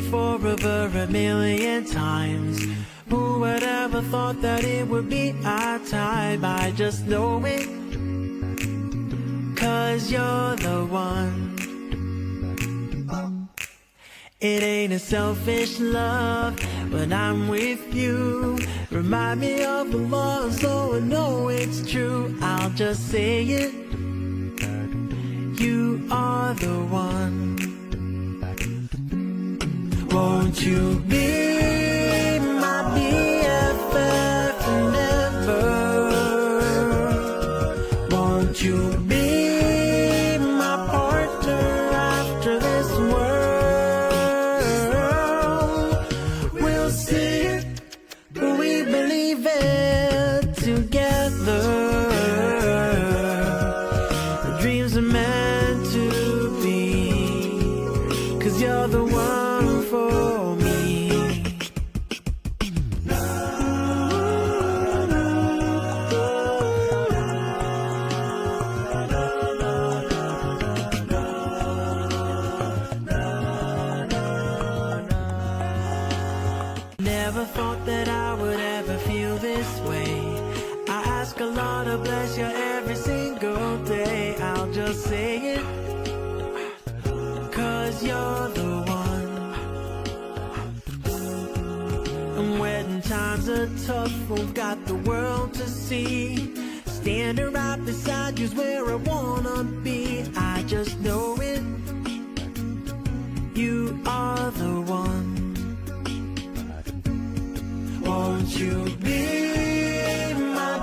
before over a million times. Who would ever thought that it would be our time? I just know it, 'cause you're the one. It ain't a selfish love when I'm with you. Remind me of the love so I know it's true. I'll just say it, you are the one. Won't you be my BFF forever? Won't you be my partner after this world? We'll see it, we believe it together. The dreams are meant to be, 'cause you're the one for me. Never thought that I would ever feel this way. I ask Allah to bless you every single day. I'll just say it, 'cause you're the one. And when times are tough, we've got the world to see. Standing right beside you's where I wanna be. I just know it, you are the one. Won't you be my